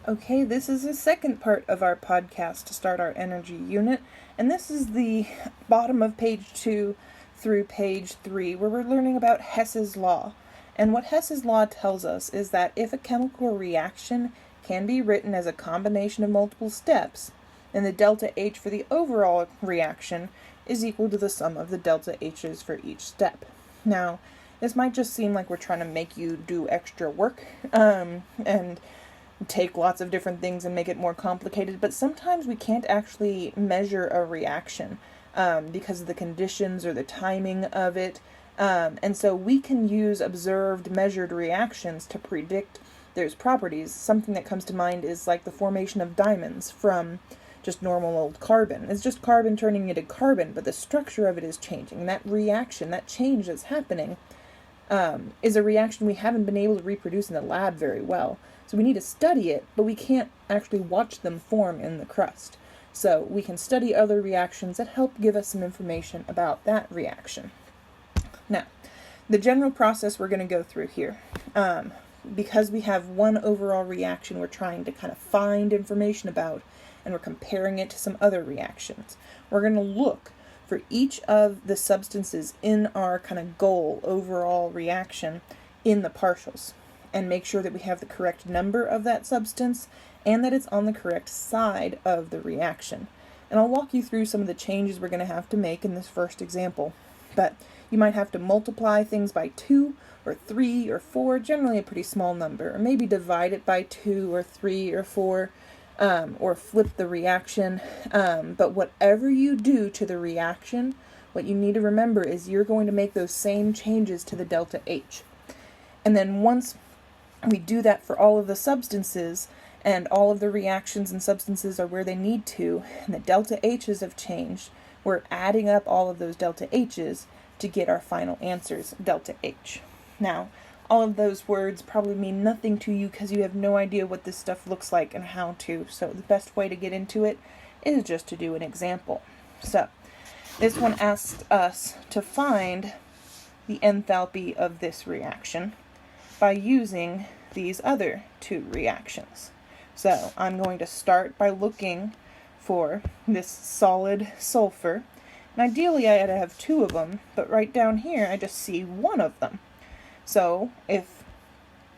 Okay, this is the second part of our podcast to start our energy unit, and this is the bottom of page 2 through page 3, where we're learning about Hess's law. And what Hess's law tells us is that if a chemical reaction can be written as a combination of multiple steps, then the delta H for the overall reaction is equal to the sum of the delta H's for each step. Now, this might just seem like we're trying to make you do extra work, and take lots of different things and make it more complicated, but sometimes we can't actually measure a reaction because of the conditions or the timing of it, and so we can use observed measured reactions to predict those properties. Something that comes to mind is like the formation of diamonds from just normal old carbon. It's just carbon turning into carbon, but the structure of it is changing, and that reaction, that change that's happening, is a reaction we haven't been able to reproduce in the lab very well. So we need to study it, but we can't actually watch them form in the crust. So we can study other reactions that help give us some information about that reaction. Now, the general process we're going to go through here, because we have one overall reaction we're trying to kind of find information about, and we're comparing it to some other reactions, we're going to look for each of the substances in our kind of goal overall reaction in the partials, and make sure that we have the correct number of that substance and that it's on the correct side of the reaction. And I'll walk you through some of the changes we're going to have to make in this first example. But you might have to multiply things by 2 or 3 or 4, generally a pretty small number, or maybe divide it by 2 or 3 or 4, or flip the reaction. But whatever you do to the reaction, what you need to remember is you're going to make those same changes to the delta H. And then once we do that for all of the substances, and all of the reactions and substances are where they need to, and the delta H's have changed, we're adding up all of those delta H's to get our final answers, delta H. Now, all of those words probably mean nothing to you because you have no idea what this stuff looks like and how to, so the best way to get into it is just to do an example. So, this one asks us to find the enthalpy of this reaction by using these other two reactions. So I'm going to start by looking for this solid sulfur, and ideally I had to have 2 of them, but right down here I just see 1 of them. So if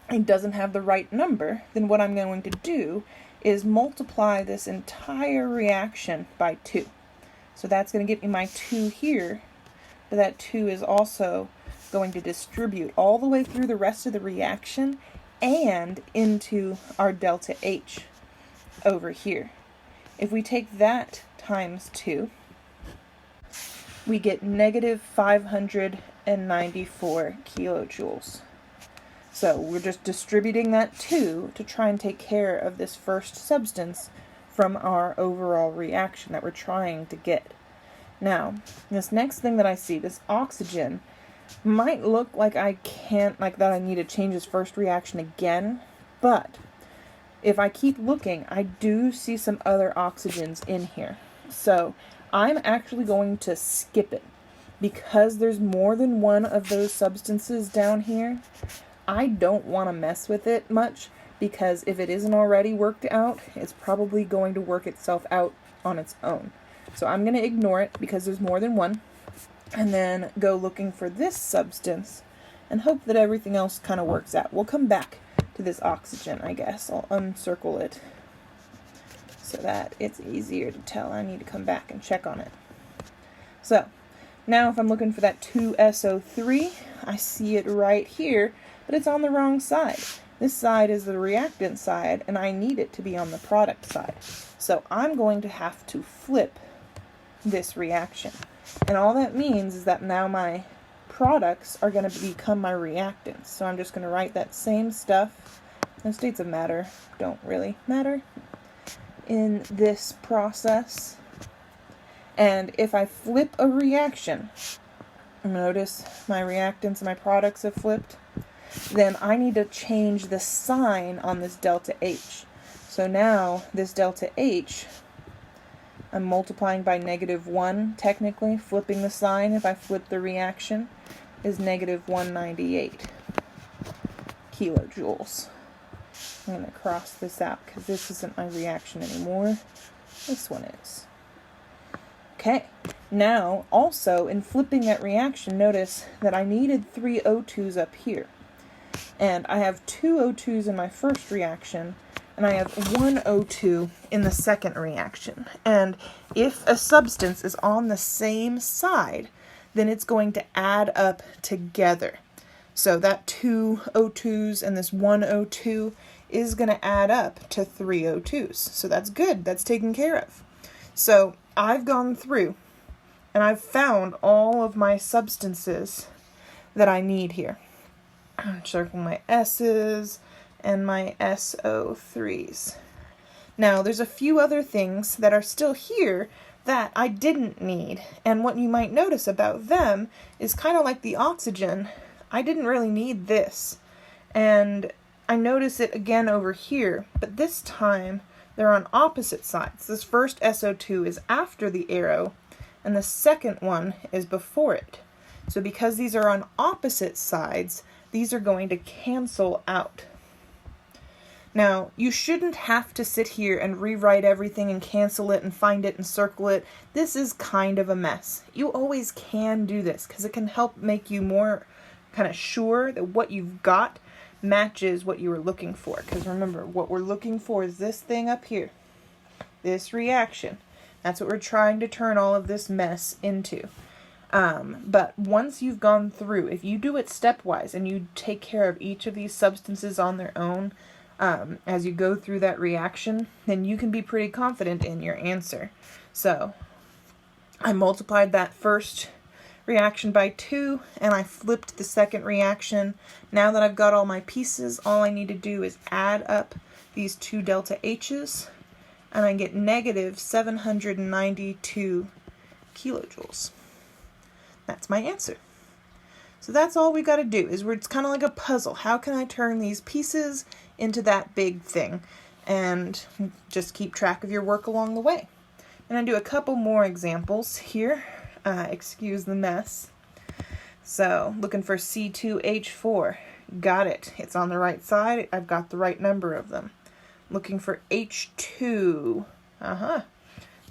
it doesn't have the right number, then what I'm going to do is multiply this entire reaction by 2. So that's going to get me my 2 here, but that 2 is also going to distribute all the way through the rest of the reaction and into our delta H over here. If we take that times 2, we get negative 594 kilojoules. So we're just distributing that 2 to try and take care of this first substance from our overall reaction that we're trying to get. Now, this next thing that I see, this oxygen, might look like I need to change this first reaction again, but if I keep looking, I do see some other oxygens in here. So I'm actually going to skip it because there's more than one of those substances down here. I don't want to mess with it much because if it isn't already worked out, it's probably going to work itself out on its own. So I'm going to ignore it because there's more than one, and then go looking for this substance and hope that everything else kind of works out. We'll come back to this oxygen, I guess. I'll uncircle it so that it's easier to tell. I need to come back and check on it. So, now if I'm looking for that 2SO3, I see it right here, but it's on the wrong side. This side is the reactant side, and I need it to be on the product side. So I'm going to have to flip this reaction. And all that means is that now my products are going to become my reactants. So I'm just going to write that same stuff. The states of matter don't really matter in this process. And if I flip a reaction, notice my reactants and my products have flipped, then I need to change the sign on this delta H. So now this delta H, I'm multiplying by -1, technically. Flipping the sign, if I flip the reaction, is -198 kilojoules. I'm going to cross this out because this isn't my reaction anymore. This one is. Okay, now also in flipping that reaction, notice that I needed 3 O2s up here. And I have 2 O2s in my first reaction, and I have 1 O2 in the second reaction. And if a substance is on the same side, then it's going to add up together. So that 2 O2s and this 1 O2 is going to add up to 3 O2s. So that's good. That's taken care of. So I've gone through and I've found all of my substances that I need here. I'm circling my S's and my SO3s. Now, there's a few other things that are still here that I didn't need. And what you might notice about them is kind of like the oxygen. I didn't really need this. And I notice it again over here, but this time they're on opposite sides. This first SO2 is after the arrow, and the second one is before it. So because these are on opposite sides, these are going to cancel out. Now, you shouldn't have to sit here and rewrite everything and cancel it and find it and circle it. This is kind of a mess. You always can do this because it can help make you more kind of sure that what you've got matches what you were looking for. Because remember, what we're looking for is this thing up here. This reaction. That's what we're trying to turn all of this mess into. But once you've gone through, if you do it stepwise and you take care of each of these substances on their own, as you go through that reaction, then you can be pretty confident in your answer. So I multiplied that first reaction by 2, and I flipped the second reaction. Now that I've got all my pieces, all I need to do is add up these 2 delta H's, and I get negative 792 kilojoules. That's my answer. So that's all we got to do, is it's kind of like a puzzle. How can I turn these pieces into that big thing? And just keep track of your work along the way. And I do a couple more examples here. Excuse the mess. So, looking for C2H4. Got it. It's on the right side. I've got the right number of them. Looking for H2.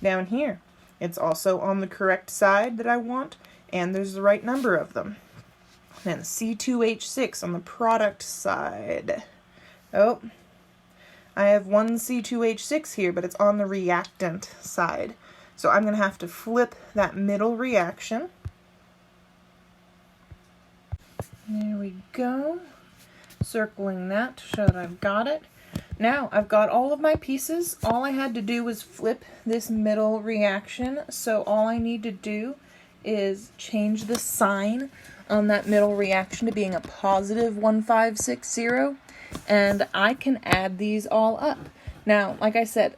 Down here. It's also on the correct side that I want, and there's the right number of them. Then C2H6 on the product side. Oh, I have one C2H6 here, but it's on the reactant side. So I'm going to have to flip that middle reaction. There we go. Circling that to show that I've got it. Now I've got all of my pieces. All I had to do was flip this middle reaction. So all I need to do is change the sign on that middle reaction to being a positive 1560, and I can add these all up. Now, like I said,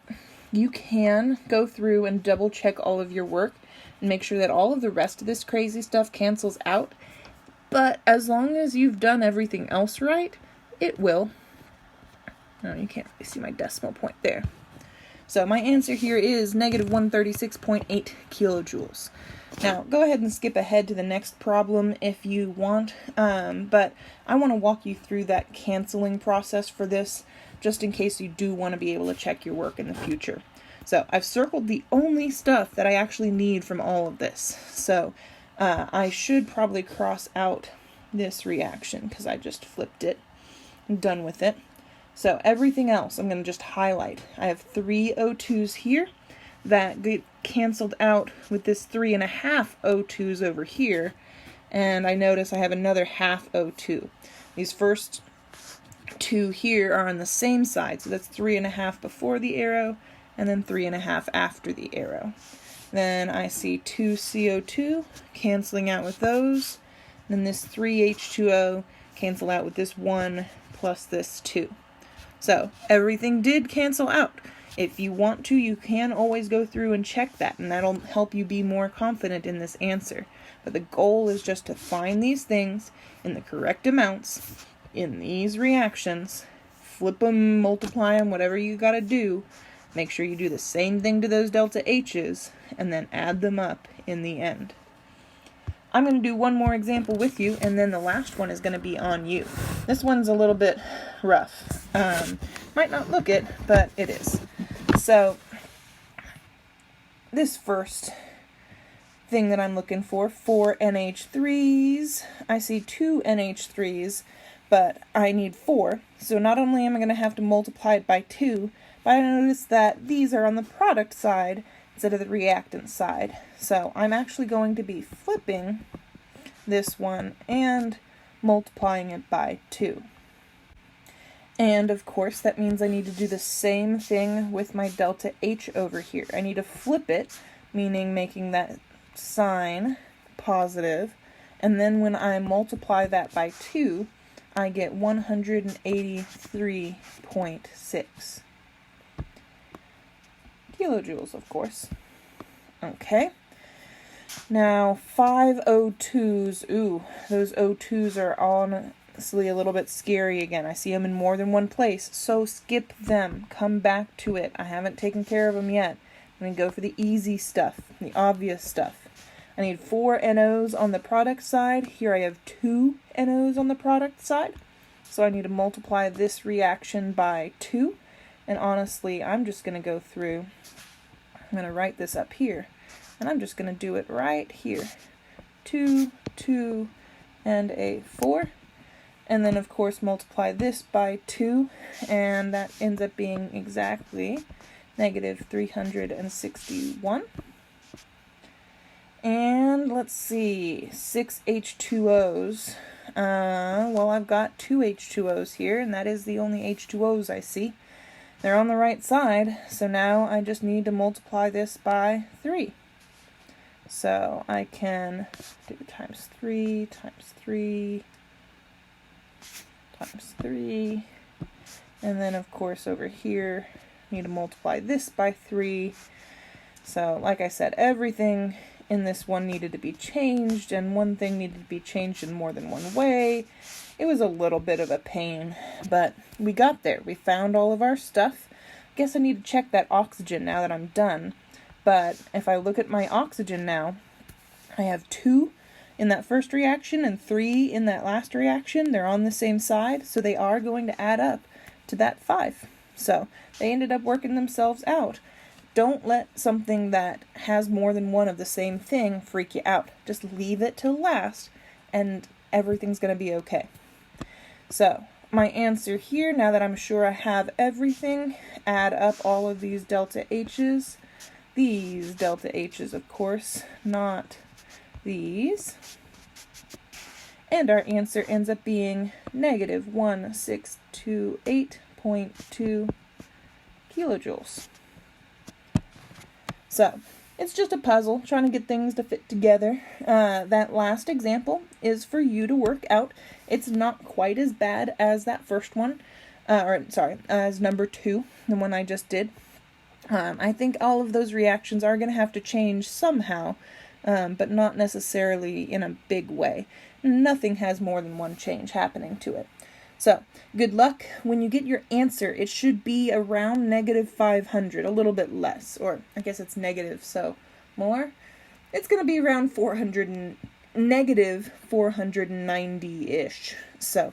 you can go through and double check all of your work and make sure that all of the rest of this crazy stuff cancels out, but as long as you've done everything else right, it will. No, you can't really see my decimal point there. So my answer here is negative 136.8 kilojoules. Now, go ahead and skip ahead to the next problem if you want, but I want to walk you through that canceling process for this, just in case you do want to be able to check your work in the future. So, I've circled the only stuff that I actually need from all of this. So, I should probably cross out this reaction, because I just flipped it. I'm done with it. So, everything else I'm going to just highlight. I have 3 O2s here that get canceled out with this 3.5 O2s over here, and I notice I have another half O2. These first 2 here are on the same side, so that's 3.5 before the arrow, and then 3.5 after the arrow. Then I see 2 CO2 canceling out with those, and then this 3 H2O cancel out with this 1 plus this 2. So everything did cancel out. If you want to, you can always go through and check that, and that'll help you be more confident in this answer. But the goal is just to find these things in the correct amounts in these reactions, flip them, multiply them, whatever you gotta do. Make sure you do the same thing to those delta H's, and then add them up in the end. I'm going to do one more example with you, and then the last one is going to be on you. This one's a little bit rough. Might not look it, but it is. So, this first thing that I'm looking for, 4 NH3s. I see 2 NH3s, but I need 4. So not only am I going to have to multiply it by 2, but I notice that these are on the product side instead of the reactant side. So I'm actually going to be flipping this one and multiplying it by 2. And of course that means I need to do the same thing with my delta H over here. I need to flip it, meaning making that sign positive, and then when I multiply that by 2, I get 183.6 kilojoules, of course. Okay. Now, 5 O2s. Ooh, those O2s are honestly a little bit scary again. I see them in more than one place, so skip them. Come back to it. I haven't taken care of them yet. I'm going to go for the easy stuff, the obvious stuff. I need 4 NOs on the product side. Here I have 2 NOs on the product side. So I need to multiply this reaction by 2. And honestly, I'm just going to go through. I'm going to write this up here. And I'm just going to do it right here. 2, 2, and a 4. And then, of course, multiply this by 2. And that ends up being exactly negative 361. And let's see, 6 H2Os. Well, I've got 2 H2Os here, and that is the only H2Os I see. They're on the right side, so now I just need to multiply this by 3. So I can do times 3, times 3, times 3. And then, of course, over here, I need to multiply this by 3. So, like I said, everything in this one needed to be changed, and one thing needed to be changed in more than one way. It was a little bit of a pain, but we got there. We found all of our stuff. Guess I need to check that oxygen now that I'm done. But if I look at my oxygen now, I have 2 in that first reaction and 3 in that last reaction. They're on the same side, so they are going to add up to that 5. So they ended up working themselves out. Don't let something that has more than one of the same thing freak you out. Just leave it till last, and everything's going to be okay. So, my answer here, now that I'm sure I have everything, add up all of these delta H's. These delta H's, of course, not these. And our answer ends up being negative 1628.2 kilojoules. So, it's just a puzzle, trying to get things to fit together. That last example is for you to work out. It's not quite as bad as that first one, as number 2, the one I just did. I think all of those reactions are going to have to change somehow, but not necessarily in a big way. Nothing has more than one change happening to it. So, good luck. When you get your answer, it should be around negative 500, a little bit less, or I guess it's negative, so more. It's going to be around negative 490-ish. So,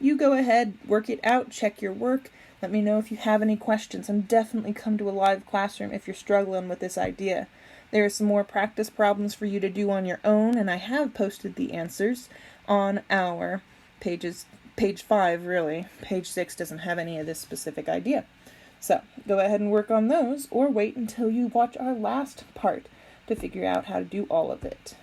you go ahead, work it out, check your work. Let me know if you have any questions, and definitely come to a live classroom if you're struggling with this idea. There are some more practice problems for you to do on your own, and I have posted the answers on our pages, page 5 really. Page 6 doesn't have any of this specific idea. So, go ahead and work on those, or wait until you watch our last part to figure out how to do all of it.